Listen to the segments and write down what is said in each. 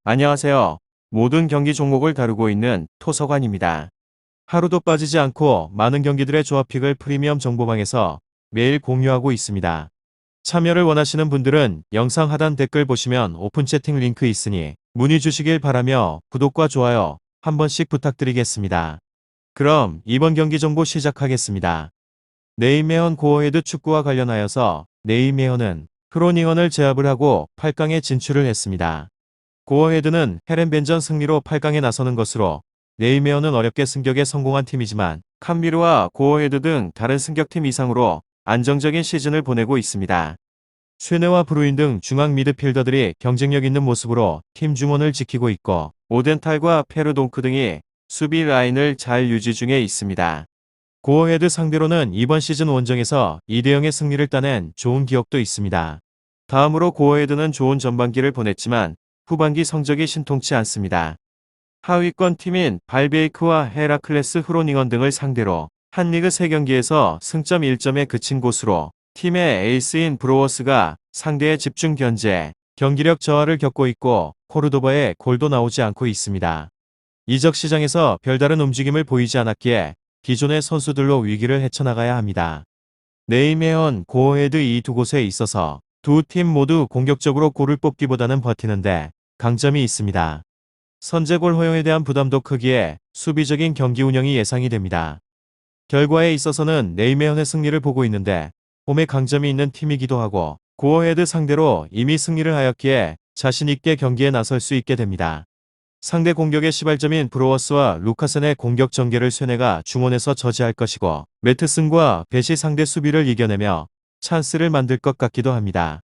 안녕하세요. 모든 경기 종목을 다루고 있는 토서관입니다. 하루도 빠지지 않고 많은 경기들의 조합픽을 프리미엄 정보방에서 매일 공유하고 있습니다. 참여를 원하시는 분들은 영상 하단 댓글 보시면 오픈 채팅 링크 있으니 문의 주시길 바라며 구독과 좋아요 한 번씩 부탁드리겠습니다. 그럼 이번 경기 정보 시작하겠습니다. 네이메헌 고어헤드 축구와 관련하여서 네이메헌은 크로닝언을 제압을 하고 8강에 진출을 했습니다. 고어헤드는 헤렌벤전 승리로 8강에 나서는 것으로 네이메어는 어렵게 승격에 성공한 팀이지만 캄비르와 고어헤드 등 다른 승격팀 이상으로 안정적인 시즌을 보내고 있습니다. 쉐네와 브루인 등 중앙 미드필더들이 경쟁력 있는 모습으로 팀 중원을 지키고 있고 오덴탈과 페르동크 등이 수비 라인을 잘 유지 중에 있습니다. 고어헤드 상대로는 이번 시즌 원정에서 2대0의 승리를 따낸 좋은 기억도 있습니다. 다음으로 고어헤드는 좋은 전반기를 보냈지만 후반기 성적이 신통치 않습니다. 하위권 팀인 발베이크와 헤라클레스 후로닝언 등을 상대로 한 리그 3경기에서 승점 1점에 그친 곳으로 팀의 에이스인 브로워스가 상대의 집중 견제, 경기력 저하를 겪고 있고 코르도바에 골도 나오지 않고 있습니다. 이적 시장에서 별다른 움직임을 보이지 않았기에 기존의 선수들로 위기를 헤쳐나가야 합니다. 네이메헌, 고어헤드 이 두 곳에 있어서 두 팀 모두 공격적으로 골을 뽑기보다는 버티는데 강점이 있습니다. 선제골 허용에 대한 부담도 크기에 수비적인 경기 운영이 예상이 됩니다. 결과에 있어서는 네이메헌의 승리를 보고 있는데 홈에 강점이 있는 팀이기도 하고 고어헤드 상대로 이미 승리를 하였기에 자신 있게 경기에 나설 수 있게 됩니다. 상대 공격의 시발점인 브로워스와 루카센의 공격 전개를 쇠네가 중원에서 저지할 것이고 매트슨과 벳이 상대 수비를 이겨내며 찬스를 만들 것 같기도 합니다.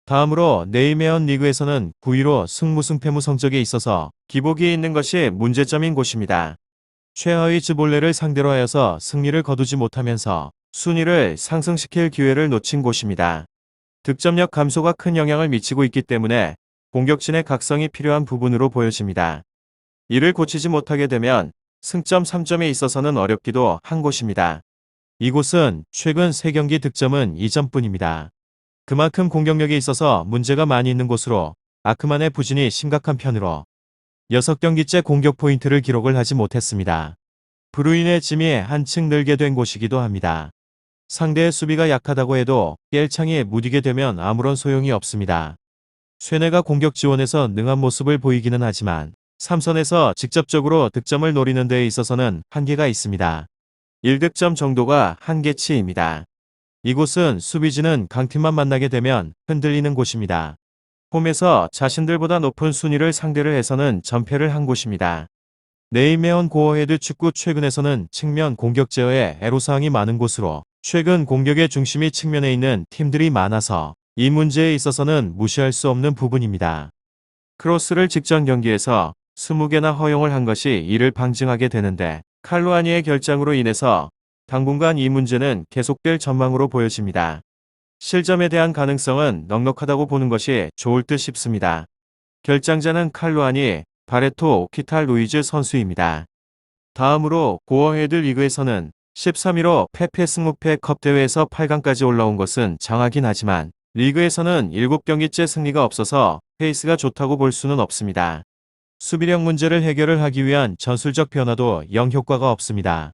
다음으로 네이메헌 리그에서는 9위로 승무승패무 성적에 있어서 기복이 있는 것이 문제점인 곳입니다. 최하위 즈볼레를 상대로 하여서 승리를 거두지 못하면서 순위를 상승시킬 기회를 놓친 곳입니다. 득점력 감소가 큰 영향을 미치고 있기 때문에 공격진의 각성이 필요한 부분으로 보여집니다. 이를 고치지 못하게 되면 승점 3점에 있어서는 어렵기도 한 곳입니다. 이곳은 최근 3경기 득점은 2점뿐입니다. 그만큼 공격력에 있어서 문제가 많이 있는 곳으로 아크만의 부진이 심각한 편으로 6경기째 공격 포인트를 기록을 하지 못했습니다. 브루인의 짐이 한층 늘게 된 곳이기도 합니다. 상대의 수비가 약하다고 해도 깰창에 무디게 되면 아무런 소용이 없습니다. 쇠네가 공격 지원에서 능한 모습을 보이기는 하지만 3선에서 직접적으로 득점을 노리는 데에 있어서는 한계가 있습니다. 1득점 정도가 한계치입니다. 이곳은 수비진은 강팀만 만나게 되면 흔들리는 곳입니다. 홈에서 자신들보다 높은 순위를 상대를 해서는 전패를 한 곳입니다. 네이메헌 고어헤드 축구 최근에서는 측면 공격 제어에 애로사항이 많은 곳으로 최근 공격의 중심이 측면에 있는 팀들이 많아서 이 문제에 있어서는 무시할 수 없는 부분입니다. 크로스를 직전 경기에서 20개나 허용을 한 것이 이를 방증하게 되는데 칼로아니의 결장으로 인해서 당분간 이 문제는 계속될 전망으로 보여집니다. 실점에 대한 가능성은 넉넉하다고 보는 것이 좋을 듯 싶습니다. 결장자는 칼로아니, 바레토 오키탈 루이즈 선수입니다. 다음으로 고어헤드 리그에서는 13위로 페페 승무패 컵 대회에서 8강까지 올라온 것은 장하긴 하지만 리그에서는 7경기째 승리가 없어서 페이스가 좋다고 볼 수는 없습니다. 수비력 문제를 해결을 하기 위한 전술적 변화도 영 효과가 없습니다.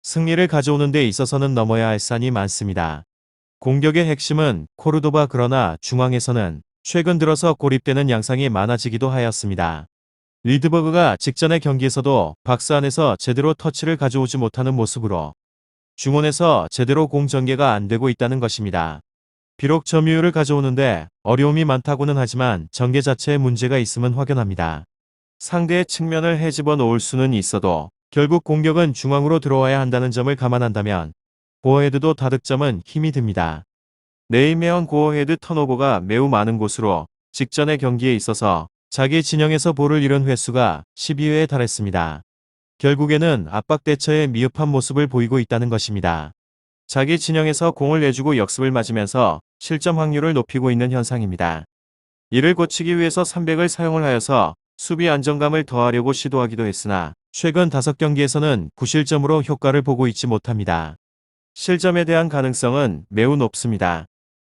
승리를 가져오는 데 있어서는 넘어야 할 산이 많습니다. 공격의 핵심은 코르도바 그러나 중앙에서는 최근 들어서 고립되는 양상이 많아지기도 하였습니다. 리드버그가 직전의 경기에서도 박스 안에서 제대로 터치를 가져오지 못하는 모습으로 중원에서 제대로 공 전개가 안 되고 있다는 것입니다. 비록 점유율을 가져오는데 어려움이 많다고는 하지만 전개 자체에 문제가 있음은 확연합니다. 상대의 측면을 헤집어 놓을 수는 있어도 결국 공격은 중앙으로 들어와야 한다는 점을 감안한다면 고어헤드도 다득점은 힘이 듭니다. 네이메헌 고어헤드 턴오버가 매우 많은 곳으로 직전의 경기에 있어서 자기 진영에서 볼을 잃은 횟수가 12회에 달했습니다. 결국에는 압박 대처에 미흡한 모습을 보이고 있다는 것입니다. 자기 진영에서 공을 내주고 역습을 맞으면서 실점 확률을 높이고 있는 현상입니다. 이를 고치기 위해서 300을 사용을 하여서 수비 안정감을 더하려고 시도하기도 했으나 최근 5경기에서는 9실점으로 효과를 보고 있지 못합니다. 실점에 대한 가능성은 매우 높습니다.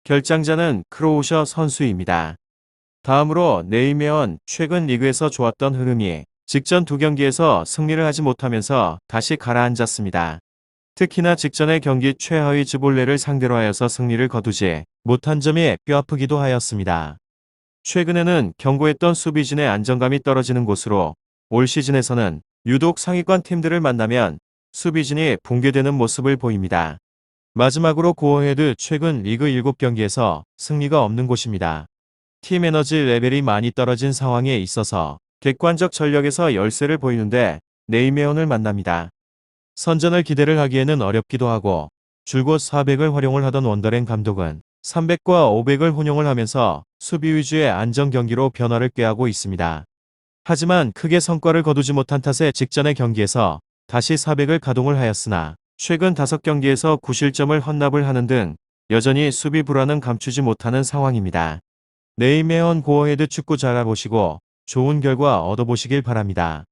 결장자는 크로우셔 선수입니다. 다음으로 네이메언 최근 리그에서 좋았던 흐름이 직전 두 경기에서 승리를 하지 못하면서 다시 가라앉았습니다. 특히나 직전의 경기 최하위 즈볼레를 상대로 하여서 승리를 거두지 못한 점이 뼈아프기도 하였습니다. 최근에는 견고했던 수비진의 안정감이 떨어지는 곳으로 올 시즌에서는 유독 상위권 팀들을 만나면 수비진이 붕괴되는 모습을 보입니다. 마지막으로 고어헤드 최근 리그 7경기에서 승리가 없는 곳입니다. 팀 에너지 레벨이 많이 떨어진 상황에 있어서 객관적 전력에서 열세를 보이는데 네이메온을 만납니다. 선전을 기대를 하기에는 어렵기도 하고 줄곧 400을 활용을 하던 원더랭 감독은 300과 500을 혼용을 하면서 수비 위주의 안정 경기로 변화를 꾀하고 있습니다. 하지만 크게 성과를 거두지 못한 탓에 직전의 경기에서 다시 400을 가동을 하였으나 최근 5경기에서 9실점을 헌납을 하는 등 여전히 수비 불안은 감추지 못하는 상황입니다. 네이메온 고어헤드 축구 잘 알아보시고 좋은 결과 얻어보시길 바랍니다.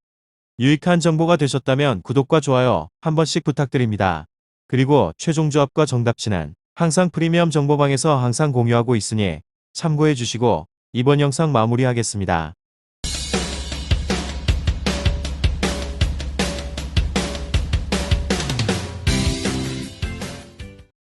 유익한 정보가 되셨다면 구독과 좋아요 한 번씩 부탁드립니다. 그리고 최종 조합과 정답치는 항상 프리미엄 정보방에서 항상 공유하고 있으니 참고해 주시고 이번 영상 마무리하겠습니다.